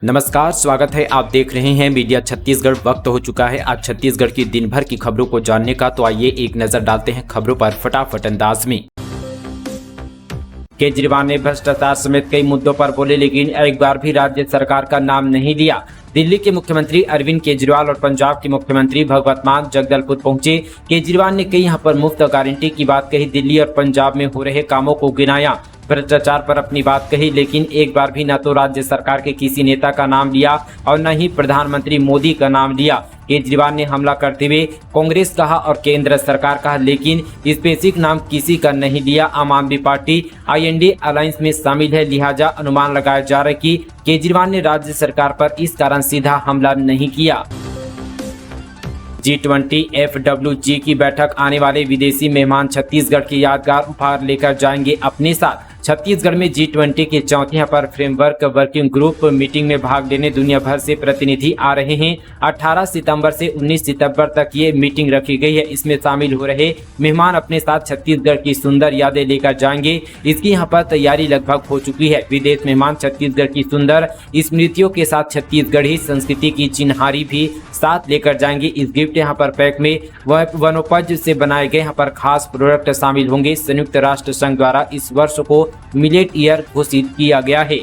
नमस्कार, स्वागत है। आप देख रहे हैं मीडिया छत्तीसगढ़। वक्त हो चुका है आज छत्तीसगढ़ की दिन भर की खबरों को जानने का, तो आइए एक नजर डालते हैं खबरों पर फटाफट अंदाज में। केजरीवाल ने भ्रष्टाचार समेत कई मुद्दों पर बोले, लेकिन एक बार भी राज्य सरकार का नाम नहीं लिया। दिल्ली के मुख्यमंत्री अरविंद केजरीवाल और पंजाब के मुख्यमंत्री भगवंत मान जगदलपुर पहुंचे। केजरीवाल ने कई यहां पर मुफ्त गारंटी की बात कही, दिल्ली और पंजाब में हो रहे कामों को गिनाया, भ्रष्टाचार पर अपनी बात कही, लेकिन एक बार भी न तो राज्य सरकार के किसी नेता का नाम लिया और न ही प्रधानमंत्री मोदी का नाम लिया। केजरीवाल ने हमला करते हुए कांग्रेस कहा और केंद्र सरकार कहा, लेकिन स्पेसिफिक नाम किसी का नहीं लिया। आम आदमी पार्टी IND अलायंस में शामिल है, लिहाजा अनुमान लगाया जा रहा है कि केजरीवाल ने राज्य सरकार पर इस कारण सीधा हमला नहीं किया। G20 FWG की बैठक, आने वाले विदेशी मेहमान छत्तीसगढ़ की यादगार उपहार लेकर जाएंगे अपने साथ। छत्तीसगढ़ में G20 के चौथे पर फ्रेमवर्क वर्किंग ग्रुप मीटिंग में भाग लेने दुनिया भर से प्रतिनिधि आ रहे हैं। 18 सितंबर से 19 सितंबर तक ये मीटिंग रखी गई है। इसमें शामिल हो रहे मेहमान अपने साथ छत्तीसगढ़ की सुंदर यादें लेकर जाएंगे। इसकी यहाँ पर तैयारी लगभग हो चुकी है। विदेश मेहमान छत्तीसगढ़ की सुंदर स्मृतियों के साथ छत्तीसगढ़ी संस्कृति की चिन्हारी भी साथ लेकर जाएंगे। इस गिफ्ट यहाँ पर पैक में वनोपज से बनाए गए यहाँ पर खास प्रोडक्ट शामिल होंगे। संयुक्त राष्ट्र संघ द्वारा इस वर्ष को मिलेट ईयर घोषित किया गया है।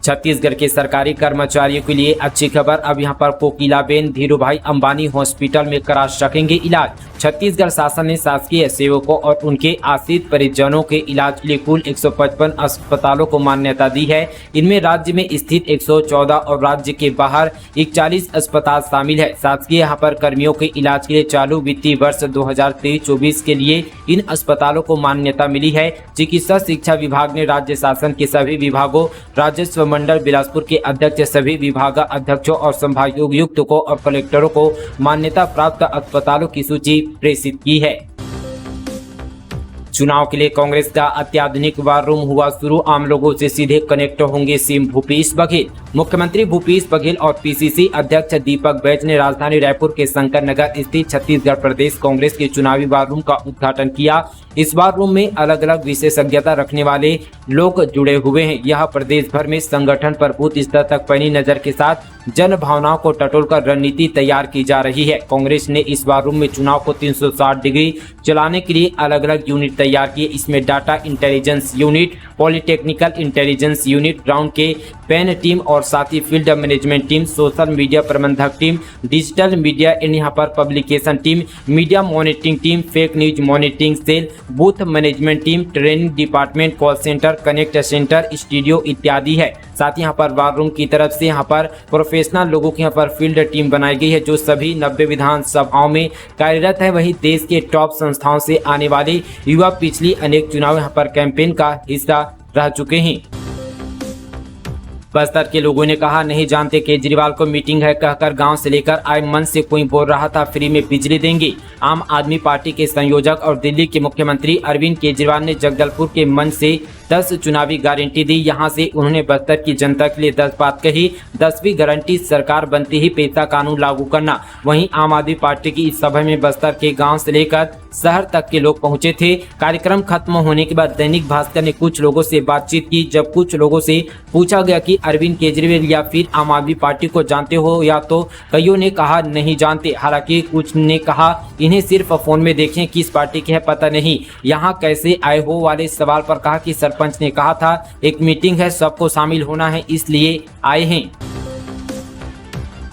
छत्तीसगढ़ के सरकारी कर्मचारियों के लिए अच्छी खबर, अब यहां पर कोकिलाबेन धीरूभाई अंबानी हॉस्पिटल में करा सकेंगे इलाज। छत्तीसगढ़ शासन ने शासकीय सेवकों और उनके आश्रित परिजनों के इलाज के लिए कुल 155 अस्पतालों को मान्यता दी है। इनमें राज्य में स्थित 114 और राज्य के बाहर 41 अस्पताल शामिल है। शासकीय यहाँ पर कर्मियों के इलाज के लिए चालू वित्तीय वर्ष 2023-24 के लिए इन अस्पतालों को मान्यता मिली है। चिकित्सा शिक्षा विभाग ने राज्य शासन के सभी विभागों, राजस्व मंडल बिलासपुर के अध्यक्ष, सभी विभाग अध्यक्षों और संभागायुक्तों और कलेक्टरों को मान्यता प्राप्त अस्पतालों की सूची प्रेषित की है। चुनाव के लिए कांग्रेस का अत्याधुनिक वार रूम हुआ शुरू, आम लोगों से सीधे कनेक्ट होंगे सीएम भूपेश बघेल। मुख्यमंत्री भूपेश बघेल और PCC अध्यक्ष दीपक बैज ने राजधानी रायपुर के शंकर नगर स्थित छत्तीसगढ़ प्रदेश कांग्रेस के चुनावी वार रूम का उद्घाटन किया। इस वार रूम में अलग अलग विशेषज्ञता रखने वाले लोग जुड़े हुए हैं। यह प्रदेश भर में संगठन पर बूथ स्तर तक पैनी नजर के साथ जन भावनाओं को टटोलकर रणनीति तैयार की जा रही है। कांग्रेस ने इस वार रूम में चुनाव को 360 डिग्री चलाने के लिए अलग अलग यूनिट तैयार किए। इसमें data intelligence unit, polytechnical intelligence unit, ground के पेन टीम और साथ ही field management team, social media प्रबंधक टीम, डिजिटल मीडिया यहाँ पर publication team, media monitoring team, fake news monitoring cell, booth management team, training department, call centre, connect centre, studio इत्यादि है। साथ ही यहाँ पर वार रूम की तरफ से यहाँ पर प्रोफेशनल लोगों की यहाँ पर फील्ड टीम बनाई गई है, जो सभी 90 विधानसभाओं में कार्यरत है। वहीं देश के टॉप संस्थाओं से आने वाले युवा पिछली अनेक चुनाव यहाँ पर कैंपेन का हिस्सा रह चुके हैं। बस्तर के लोगों ने कहा, नहीं जानते केजरीवाल को मीटिंग है कहकर गांव से लेकर आए मन से कोई बोल रहा था फ्री में बिजली देंगे। आम आदमी पार्टी के संयोजक और दिल्ली के मुख्यमंत्री अरविंद केजरीवाल ने जगदलपुर के मंच से 10 चुनावी गारंटी दी। यहां से उन्होंने बस्तर की जनता के लिए 10 बात कही। 10वीं गारंटी सरकार बनते ही पेशा कानून लागू करना। वहीं आम आदमी पार्टी की इस सभा में बस्तर के गांव से लेकर शहर तक के लोग पहुंचे थे। कार्यक्रम खत्म होने के बाद दैनिक भास्कर ने कुछ लोगों से बातचीत की। जब कुछ लोगों से पूछा गया कि अरविंद केजरीवाल या फिर आम आदमी पार्टी को जानते हो या, तो कईयों ने कहा नहीं जानते। हालांकि कुछ ने कहा इन्हें सिर्फ फोन में देखें, किस पार्टी के है पता नहीं, यहाँ कैसे आए हो वाले सवाल पर कहा कि सरपंच ने कहा था एक मीटिंग है, सबको शामिल होना है, इसलिए आए हैं।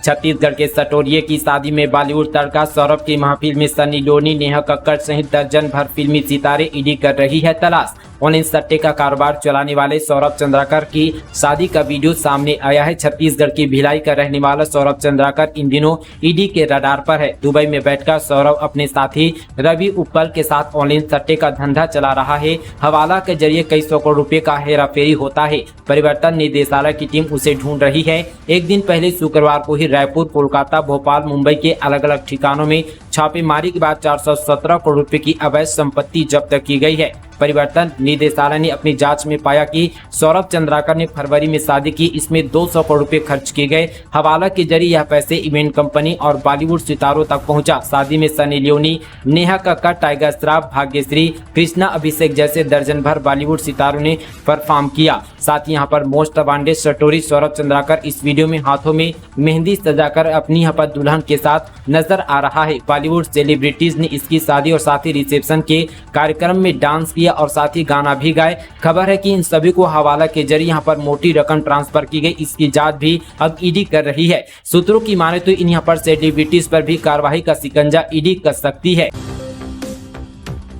छत्तीसगढ़ के सटोरिये की शादी में बॉलीवुड तड़का, सौरभ की महफिल में सनी लियोनी, नेहा कक्कड़ सहित दर्जन भर फिल्मी सितारे ईडी कर रही है तलाश। ऑनलाइन सट्टे का कारोबार चलाने वाले सौरभ चंद्राकर की शादी का वीडियो सामने आया है। छत्तीसगढ़ की भिलाई का रहने वाला सौरभ चंद्राकर इन दिनों ईडी के रडार पर है। दुबई में बैठकर सौरभ अपने साथी रवि उपल के साथ ऑनलाइन सट्टे का धंधा चला रहा है। हवाला के जरिए कई सौ करोड़ रुपए का हेराफेरी होता है। परिवर्तन निदेशालय की टीम उसे ढूंढ रही है। एक दिन पहले शुक्रवार को ही रायपुर, कोलकाता, भोपाल, मुंबई के अलग अलग ठिकानों में छापेमारी के बाद 417 करोड़ रुपए की अवैध संपत्ति जब्त की गई है। परिवर्तन निदेशालय ने अपनी जांच में पाया कि सौरभ चंद्राकर ने फरवरी में शादी की, इसमें 200 करोड़ रुपए खर्च किए गए। हवाला के जरिए यह पैसे इवेंट कंपनी और बॉलीवुड सितारों तक पहुंचा। शादी में सनी लियोनी, नेहा कक्कड़, टाइगर श्रॉफ, भाग्यश्री, कृष्णा अभिषेक जैसे दर्जन भर बॉलीवुड सितारों ने परफॉर्म किया। साथ ही यहाँ पर most wanted story Saurabh Chandrakar इस वीडियो में हाथों में मेहंदी सजाकर अपनी यहाँ पर दुल्हन के साथ नजर आ रहा है। बॉलीवुड सेलिब्रिटीज ने इसकी शादी और साथ ही रिसेप्शन के कार्यक्रम में डांस किया और साथ ही गाना भी गाए। खबर है कि इन सभी को हवाला के जरिए यहाँ पर मोटी रकम ट्रांसफर की गई। इसकी जांच भी अब ईडी कर रही है। सूत्रों की माने तो इन यहाँ पर सेलिब्रिटीज पर भी कार्रवाई का शिकंजा ईडी कर सकती है।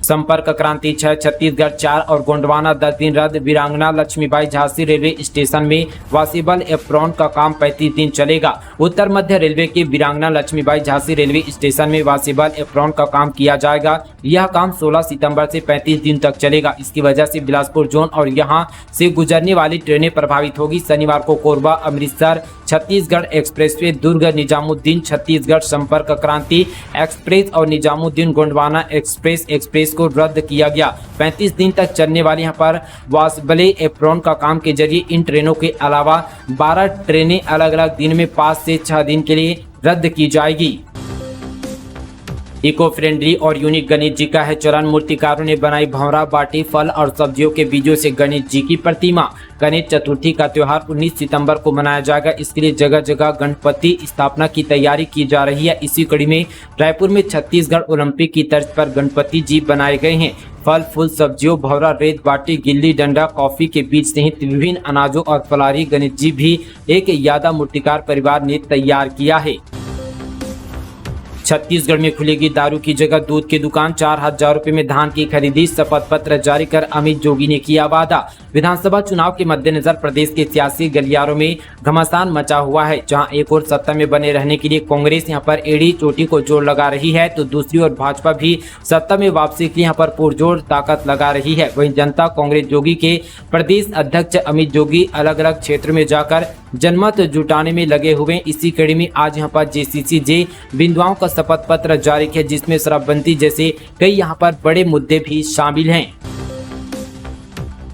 संपर्क क्रांति 6, छत्तीसगढ़ 4 और गोंडवाना 10 दिन रद्द। वीरांगना लक्ष्मीबाई झांसी रेलवे स्टेशन में वॉशेबल एप्रॉन का काम 35 दिन चलेगा। उत्तर मध्य रेलवे के वीरांगना लक्ष्मीबाई झांसी रेलवे स्टेशन में वॉशेबल एप्रॉन का काम किया जाएगा। यह काम 16 सितंबर से 35 दिन तक चलेगा। इसकी वजह से बिलासपुर जोन और यहां से गुजरने वाली ट्रेनें प्रभावित होगी। शनिवार को कोरबा अमृतसर छत्तीसगढ़ एक्सप्रेसवे, दुर्ग निजामुद्दीन छत्तीसगढ़ संपर्क क्रांति एक्सप्रेस और निजामुद्दीन गोंडवाना एक्सप्रेस को रद्द किया गया। 35 दिन तक चलने वाली यहाँ पर वॉशेबल एप्रॉन का काम के जरिए इन ट्रेनों के अलावा 12 ट्रेनें अलग अलग दिन में 5 से 6 दिन के लिए रद्द की जाएगी। इको फ्रेंडली और यूनिक गणेश जी का है चरण। मूर्तिकारों ने बनाई भंवरा, बाटी, फल और सब्जियों के बीजों से गणेश जी की प्रतिमा। गणेश चतुर्थी का त्योहार 19 सितंबर को मनाया जाएगा। इसके लिए जगह जगह गणपति स्थापना की तैयारी की जा रही है। इसी कड़ी में रायपुर में छत्तीसगढ़ ओलंपिक की तर्ज पर गणपति जी बनाए गए हैं। फल, फूल, सब्जियों, भंवरा, रेत, बाटी, गिल्ली डंडा, कॉफी के बीज सहित विभिन्न अनाजों और फलारी गणेश जी भी एक यादा मूर्तिकार परिवार ने तैयार किया है। छत्तीसगढ़ में खुलेगी दारू की जगह दूध की दुकान। 4,000 रुपए में धान की खरीदी। शपथ पत्र जारी कर अमित जोगी ने किया वादा। विधानसभा चुनाव के मद्देनजर प्रदेश के सियासी गलियारों में घमासान मचा हुआ है। जहां एक और सत्ता में बने रहने के लिए कांग्रेस यहां पर एड़ी चोटी को जोर लगा रही है, तो दूसरी ओर भाजपा भी सत्ता में वापसी के लिए यहां पर पुरजोर ताकत लगा रही है। वहीं जनता कांग्रेस जोगी के प्रदेश अध्यक्ष अमित जोगी अलग अलग क्षेत्र में जाकर जनमत जुटाने में लगे हुए। इसी कड़ी में आज यहां पर जेसीसी बिंदुओं का शपथ पत्र जारी किया, जिसमें शराबबंदी जैसे कई यहां पर बड़े मुद्दे भी शामिल हैं।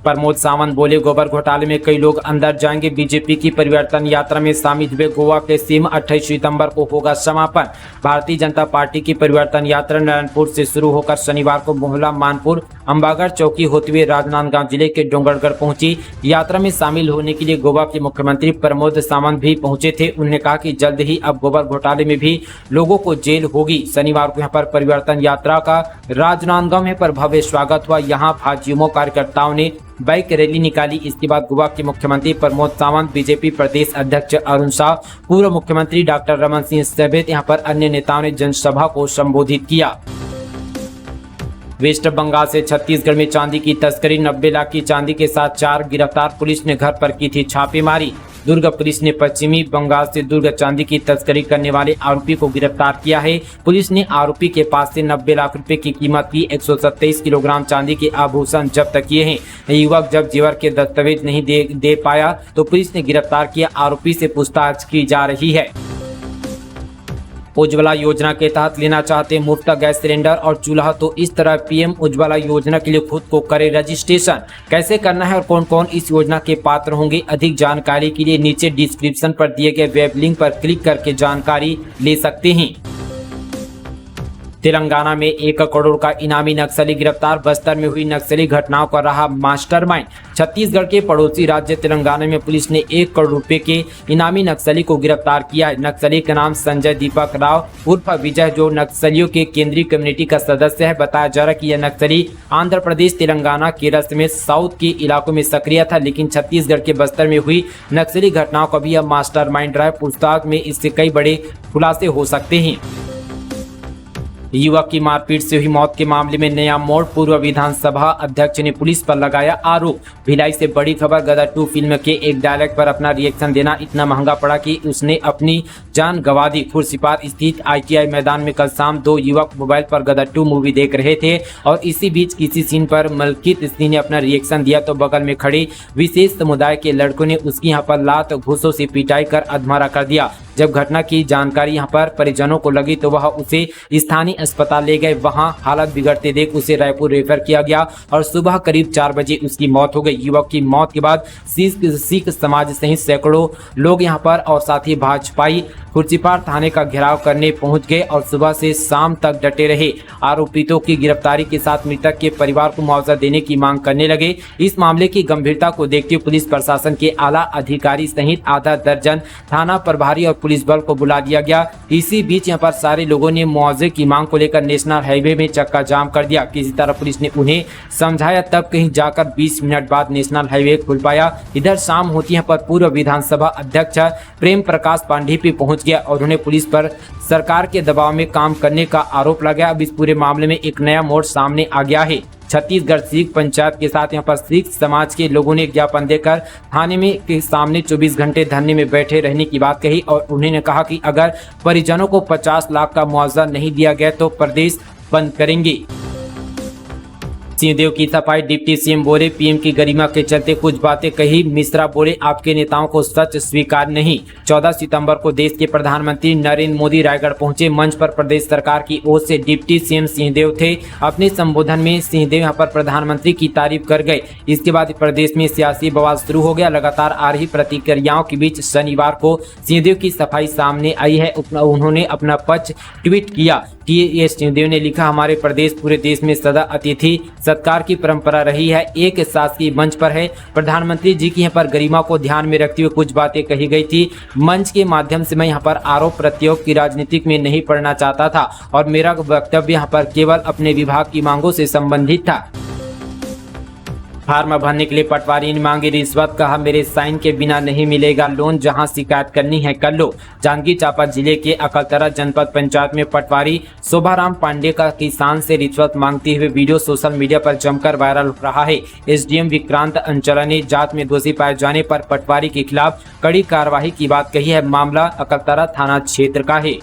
प्रमोद सावंत बोले, गोबर घोटाले में कई लोग अंदर जाएंगे। बीजेपी की परिवर्तन यात्रा में शामिल हुए गोवा के सीएम 28 सितंबर को होगा समापन। भारतीय जनता पार्टी की परिवर्तन यात्रा नारायणपुर से शुरू होकर शनिवार को मोहला, मानपुर, अंबागढ़ चौकी होते हुए राजनांदगांव जिले के डोंगरगढ़ पहुंची। यात्रा में शामिल होने के लिए गोवा के मुख्यमंत्री प्रमोद सावंत भी पहुंचे थे। उन्होंने कहा कि जल्द ही अब गोबर घोटाले में भी लोगों को जेल होगी। शनिवार को यहाँ पर परिवर्तन यात्रा का राजनांदगांव में पर भव्य स्वागत हुआ। यहाँ भाजयुमो कार्यकर्ताओं ने बाइक रैली निकाली। इसके बाद गोवा के मुख्यमंत्री प्रमोद सावंत, बीजेपी प्रदेश अध्यक्ष अरुण शाह, पूर्व मुख्यमंत्री डॉक्टर रमन सिंह सहित यहाँ पर अन्य नेताओं ने जनसभा को संबोधित किया। वेस्ट बंगाल से छत्तीसगढ़ में चांदी की तस्करी। 90 लाख की चांदी के साथ 4 गिरफ्तार। पुलिस ने घर पर की थी छापेमारी। दुर्ग पुलिस ने पश्चिमी बंगाल से दुर्ग चांदी की तस्करी करने वाले आरोपी को गिरफ्तार किया है। पुलिस ने आरोपी के पास से 90 लाख रुपए की कीमत की 127 किलोग्राम चांदी के आभूषण जब्त किए हैं। युवक जब जेवर के दस्तावेज नहीं दे पाया तो पुलिस ने गिरफ्तार किया। आरोपी से पूछताछ की जा रही है। उज्ज्वला योजना के तहत लेना चाहते मुफ्त गैस सिलेंडर और चूल्हा तो इस तरह पीएम उज्ज्वला योजना के लिए खुद को करे रजिस्ट्रेशन। कैसे करना है और कौन कौन इस योजना के पात्र होंगे, अधिक जानकारी के लिए नीचे डिस्क्रिप्शन पर दिए गए वेब लिंक पर क्लिक करके जानकारी ले सकते हैं। तेलंगाना में 1 करोड़ का इनामी नक्सली गिरफ्तार। बस्तर में हुई नक्सली घटनाओं का रहा मास्टरमाइंड। छत्तीसगढ़ के पड़ोसी राज्य तेलंगाना में पुलिस ने 1 करोड़ रुपए के इनामी नक्सली को गिरफ्तार किया है। नक्सली का नाम संजय दीपक राव उर्फ विजय, जो नक्सलियों के केंद्रीय कमेटी का सदस्य है। बताया जा रहा है कि यह नक्सली आंध्र प्रदेश, तेलंगाना, केरल समेत साउथ के इलाकों में सक्रिय था, लेकिन छत्तीसगढ़ के बस्तर में हुई नक्सली घटनाओं का भी यह मास्टरमाइंड रहा है। पूछताछ में इससे कई बड़े खुलासे हो सकते हैं। युवक की मारपीट से हुई मौत के मामले में नया मोड़। पूर्व विधानसभा अध्यक्ष ने पुलिस पर लगाया आरोप। भिलाई से बड़ी खबर। गदर 2 फिल्म के एक डायलॉग पर अपना रिएक्शन देना इतना महंगा पड़ा कि उसने अपनी जान गंवा दी। खुर्सीपार स्थित ITI मैदान में कल शाम 2 युवक मोबाइल पर गदर 2 मूवी देख रहे थे और इसी बीच किसी सीन पर मलकित स्त्री ने अपना रिएक्शन दिया तो बगल में खड़े विशेष समुदाय के लड़कों ने उसकी यहाँ पर लात घूसों से पिटाई कर अधमरा कर दिया। जब घटना की जानकारी यहाँ पर परिजनों को लगी तो वह उसे स्थानीय अस्पताल ले गए। वहां हालत बिगड़ते देख उसे रायपुर रेफर किया गया और सुबह करीब 4 बजे उसकी मौत हो गई। युवक की मौत के बाद सिख समाज सहित सैकड़ों लोग यहाँ पर और साथ ही भाजपाई खुर्सीपार थाने का घेराव करने पहुंच गए और सुबह से शाम तक डटे रहे। आरोपितों की गिरफ्तारी के साथ मृतक के परिवार को मुआवजा देने की मांग करने लगे। इस मामले की गंभीरता को देखते हुए पुलिस प्रशासन के आला अधिकारी सहित आधा दर्जन थाना प्रभारी और पुलिस बल को बुला दिया गया। इसी बीच यहाँ पर सारे लोगों ने मुआवजे की मांग को लेकर नेशनल हाईवे में चक्का जाम कर दिया। किसी तरह पुलिस ने उन्हें समझाया, तब कहीं जाकर 20 मिनट बाद नेशनल हाईवे खुल पाया। इधर शाम होती यहाँ पर पूर्व विधानसभा अध्यक्ष प्रेम प्रकाश पांडेय पे पहुंच गया और उन्होंने पुलिस पर सरकार के दबाव में काम करने का आरोप लगाया। अब इस पूरे मामले में एक नया मोड़ सामने आ गया है। छत्तीसगढ़ सिख पंचायत के साथ यहाँ पर सिख समाज के लोगों ने ज्ञापन देकर थाने में के सामने 24 घंटे धरने में बैठे रहने की बात कही और उन्होंने कहा कि अगर परिजनों को 50 लाख का मुआवजा नहीं दिया गया तो प्रदेश बंद करेंगे। सिंहदेव की सफाई, डिप्टी सीएम बोले पीएम की गरिमा के चलते कुछ बातें कही। मिश्रा बोले आपके नेताओं को सच स्वीकार नहीं। 14 सितंबर को देश के प्रधानमंत्री नरेंद्र मोदी रायगढ़ पहुंचे। मंच पर प्रदेश सरकार की ओर से डिप्टी सीएम सिंहदेव थे। अपने संबोधन में सिंहदेव यहां पर प्रधानमंत्री की तारीफ कर गए। इसके बाद प्रदेश में सियासी बवाल शुरू हो गया। लगातार आ रही प्रतिक्रियाओं के बीच शनिवार को सिंहदेव की सफाई सामने आई है। उन्होंने अपना पक्ष ट्वीट किया कि ये सिंहदेव ने लिखा, हमारे प्रदेश पूरे देश में सदा अतिथि सत्कार की परंपरा रही है। एक शासकीय मंच पर है। प्रधानमंत्री जी की यहाँ पर गरिमा को ध्यान में रखते हुए कुछ बातें कही गई थी। मंच के माध्यम से मैं यहाँ पर आरोप प्रत्यारोप की राजनीतिक में नहीं पढ़ना चाहता था और मेरा वक्तव्य यहाँ पर केवल अपने विभाग की मांगों से संबंधित था। फार्म भरने के लिए पटवारी ने मांगी रिश्वत, कहा मेरे साइन के बिना नहीं मिलेगा लोन, जहां शिकायत करनी है कर लो। जांजगीर चांपा जिले के अकलतरा जनपद पंचायत में पटवारी शोभाराम पांडे का किसान से रिश्वत मांगते हुए वीडियो सोशल मीडिया पर जमकर वायरल हो रहा है। एसडीएम विक्रांत अंचला ने जांच में दोषी पाए जाने पर पटवारी के खिलाफ कड़ी कार्रवाई की बात कही है। मामला अकलतरा थाना क्षेत्र का है।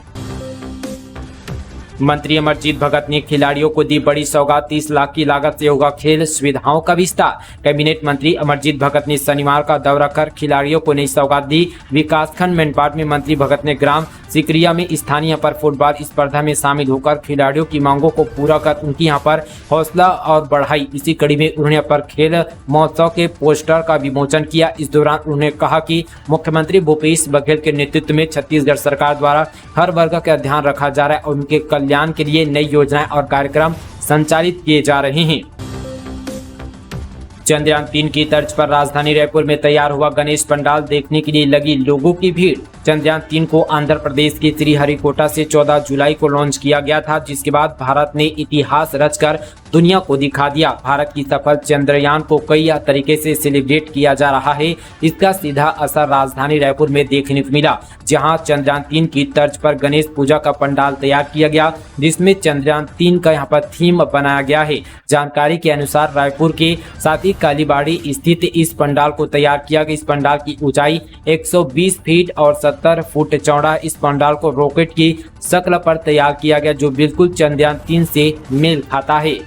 मंत्री अमरजीत भगत ने खिलाड़ियों को दी बड़ी सौगात, 30 लाख की लागत से होगा खेल सुविधाओं का विस्तार। कैबिनेट मंत्री अमरजीत भगत ने शनिवार का दौरा कर खिलाड़ियों को नई सौगात दी। विकासखंड मैनपाट में मंत्री भगत ने ग्राम सिकरिया में स्थानीय पर फुटबॉल स्पर्धा में शामिल होकर खिलाड़ियों की मांगों को पूरा कर उनकी यहाँ पर हौसला और बढ़ाई। इसी कड़ी में उन्होंने यहाँ पर खेल महोत्सव के पोस्टर का विमोचन किया। इस दौरान उन्होंने कहा कि मुख्यमंत्री भूपेश बघेल के नेतृत्व में छत्तीसगढ़ सरकार द्वारा हर वर्ग का ध्यान रखा जा रहा है और उनके कल्याण के लिए नई योजनाएं और कार्यक्रम संचालित किए जा रहे हैं। चंद्रयान 3 की तर्ज पर राजधानी रायपुर में तैयार हुआ गणेश पंडाल, देखने के लिए लगी लोगों की भीड़। चंद्रयान 3 को आंध्र प्रदेश के श्रीहरिकोटा से 14 जुलाई को लॉन्च किया गया था, जिसके बाद भारत ने इतिहास रचकर दुनिया को दिखा दिया। भारत की सफल चंद्रयान को कई तरीके से सेलिब्रेट किया जा रहा है। इसका सीधा असर राजधानी रायपुर में देखने को मिला, जहां चंद्रयान 3 की तर्ज पर गणेश पूजा का पंडाल तैयार किया गया, जिसमें चंद्रयान 3 का यहाँ पर थीम बनाया गया है। जानकारी के अनुसार रायपुर के साथ ही कालीबाड़ी स्थित इस पंडाल को तैयार किया गया। इस पंडाल की ऊंचाई 120 फीट और 70 फुट चौड़ा। इस पंडाल को रॉकेट की शक्ल पर तैयार किया गया, जो बिल्कुल चंद्रयान 3 से मेल खाता है।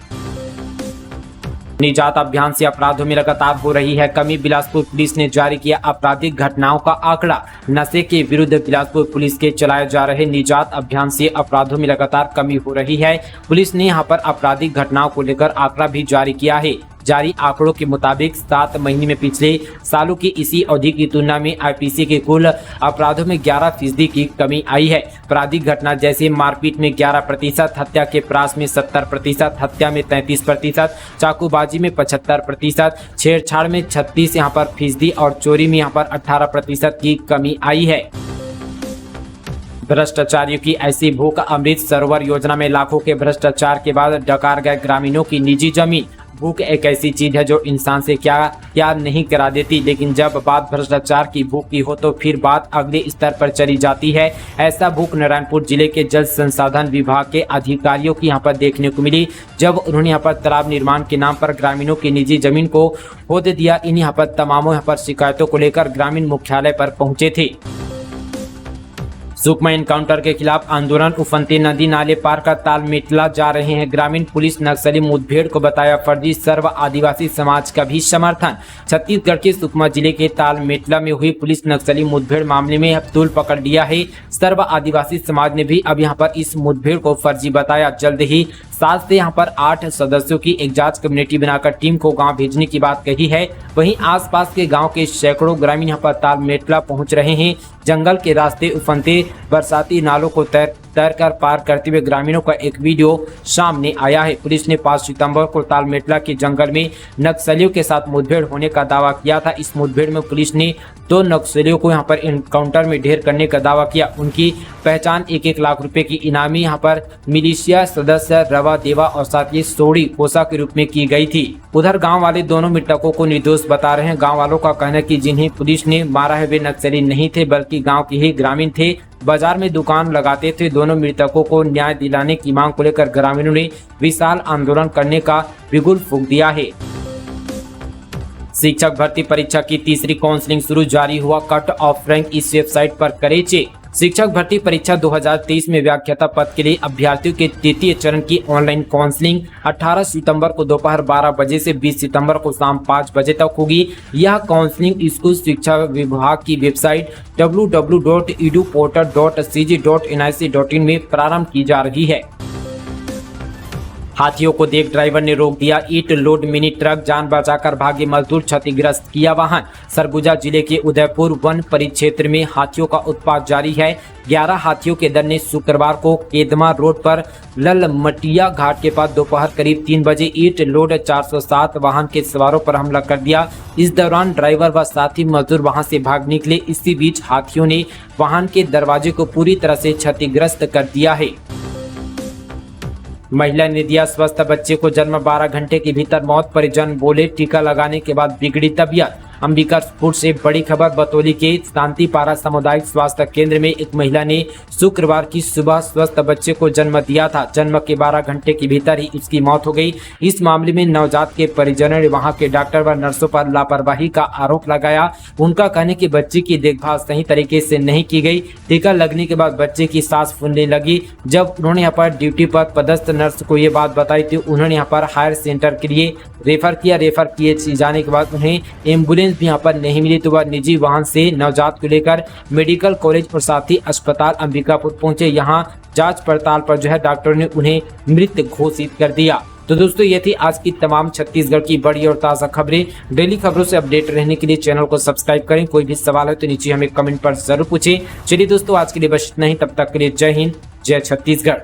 निजात अभियान से अपराधों में लगातार हो रही है कमी। बिलासपुर पुलिस ने जारी किया आपराधिक घटनाओं का आंकड़ा। नशे के विरुद्ध बिलासपुर पुलिस के चलाए जा रहे निजात अभियान से अपराधों में लगातार कमी हो रही है। पुलिस ने यहां पर आपराधिक घटनाओं को लेकर आंकड़ा भी जारी किया है। जारी आंकड़ों के मुताबिक 7 महीने में पिछले सालों की इसी अवधि की तुलना में आईपीसी के कुल अपराधों में 11% की कमी आई है। आपराधिक घटना जैसे मारपीट में 11%, हत्या के प्रयास में 70%, हत्या में 33%, चाकूबाजी में 75%, छेड़छाड़ में 36 यहाँ पर फीसदी और चोरी में यहाँ पर 18% की कमी आई है। भ्रष्टाचारियों की ऐसी भूख, अमृत सरोवर योजना में लाखों के भ्रष्टाचार के बाद डकार गए ग्रामीणों की निजी जमीन। भूख एक ऐसी चीज है जो इंसान से क्या नहीं करा देती, लेकिन जब बात भ्रष्टाचार की भूख की हो तो फिर बात अगले स्तर पर चली जाती है। ऐसा भूख नारायणपुर जिले के जल संसाधन विभाग के अधिकारियों की यहाँ पर देखने को मिली, जब उन्होंने यहाँ पर तालाब निर्माण के नाम पर ग्रामीणों की निजी जमीन को खोद दिया। इन यहाँ पर तमामों यहाँ पर शिकायतों को लेकर ग्रामीण मुख्यालय पर पहुंचे थे। सुकमा एनकाउंटर के खिलाफ आंदोलन, उफनती नदी नाले पार का ताल मेटला जा रहे हैं ग्रामीण। पुलिस नक्सली मुठभेड़ को बताया फर्जी, सर्व आदिवासी समाज का भी समर्थन। छत्तीसगढ़ के सुकमा जिले के ताल मेटला में हुई पुलिस नक्सली मुठभेड़ मामले में तूल पकड़ लिया है। सर्व आदिवासी समाज ने भी अब यहां पर इस मुठभेड़ को फर्जी बताया। जल्द ही 7 से यहां पर 8 सदस्यों की एक जांच कमेटी बनाकर टीम को गांव भेजने की बात कही है। वहीं आसपास के गांव के सैकड़ों ग्रामीण यहां पर ताल मेटला पहुंच रहे हैं। जंगल के रास्ते उफनते बरसाती नालों को तैर कर पार करते हुए ग्रामीणों का एक वीडियो सामने आया है। पुलिस ने 5 सितंबर को ताल मेटला के जंगल में नक्सलियों के साथ मुठभेड़ होने का दावा किया था। इस मुठभेड़ में पुलिस ने 2 नक्सलियों को यहां पर एनकाउंटर में ढेर करने का दावा किया। उनकी पहचान 1-1 लाख रुपए की इनामी यहां पर मिलिशिया सदस्य रवा देवा और साथ ही सोड़ी कोसा के रूप में की गई थी। उधर गांव वाले दोनों मृतकों को निर्दोष बता रहे हैं। गांव वालों का कहना है कि जिन्हें पुलिस ने मारा है वे नक्सली नहीं थे बल्कि गांव के ही ग्रामीण थे, बाजार में दुकान लगाते थे। दोनों मृतकों को न्याय दिलाने की मांग को लेकर ग्रामीणों ने विशाल आंदोलन करने का बिगुल फूंक दिया है। शिक्षक भर्ती परीक्षा की तीसरी काउंसलिंग शुरू, जारी हुआ कट ऑफ रैंक, इस वेबसाइट पर करे चेक। शिक्षक भर्ती परीक्षा 2023 में व्याख्याता पद के लिए अभ्यर्थियों के तृतीय चरण की ऑनलाइन काउंसलिंग 18 सितंबर को दोपहर 12 बजे से 20 सितंबर को शाम 5 बजे तक होगी। यह काउंसलिंग स्कूल शिक्षा विभाग की वेबसाइट www.eduportal.cg.nic.in में प्रारंभ की जा रही है। हाथियों को देख ड्राइवर ने रोक दिया ईंट लोड मिनी ट्रक, जान बचाकर भागे मजदूर, क्षतिग्रस्त किया वाहन। सरगुजा जिले के उदयपुर वन परिक्षेत्र में हाथियों का उत्पात जारी है। 11 हाथियों के दल ने शुक्रवार को केदमा रोड पर ललमटिया घाट के पास दोपहर करीब 3 बजे ईंट लोड 407 वाहन के सवारों पर हमला कर दिया। इस दौरान ड्राइवर व साथी मजदूर वहां से भाग निकले। इसी बीच हाथियों ने वाहन के दरवाजे को पूरी तरह से क्षतिग्रस्त कर दिया है। महिला ने दिया स्वस्थ बच्चे को जन्म, 12 घंटे के भीतर मौत, परिजन बोले टीका लगाने के बाद बिगड़ी तबीयत। अंबिकापुर से बड़ी खबर, बतौली के शांतिपारा सामुदायिक स्वास्थ्य केंद्र में एक महिला ने शुक्रवार की सुबह स्वस्थ बच्चे को जन्म दिया था। जन्म के 12 घंटे के भीतर ही उसकी मौत हो गई। इस मामले में नवजात के परिजनों ने वहां के डॉक्टर व नर्सों पर लापरवाही का आरोप लगाया। उनका कहने कि बच्चे की देखभाल सही तरीके से नहीं की गई। टीका लगने के बाद बच्चे की सांस फूलने लगी। जब उन्होंने यहाँ पर ड्यूटी पर पदस्थ नर्स को ये बात बताई तो उन्होंने यहाँ पर हायर सेंटर के लिए रेफर किया। रेफर किए जाने के बाद उन्हें एम्बुलेंस भी यहाँ पर नहीं मिली तो वह निजी वाहन से नवजात को लेकर मेडिकल कॉलेज और साथ ही अस्पताल अंबिकापुर पहुंचे। यहाँ जांच पड़ताल पर जो है डॉक्टर ने उन्हें मृत घोषित कर दिया। तो दोस्तों ये थी आज की तमाम छत्तीसगढ़ की बड़ी और ताज़ा खबरें। डेली खबरों से अपडेट रहने के लिए चैनल को सब्सक्राइब करें। कोई भी सवाल है तो नीचे हमें कमेंट पर जरूर पूछें। चलिए दोस्तों आज के लिए बस इतना ही, तब तक के लिए जय हिंद, जय छत्तीसगढ़।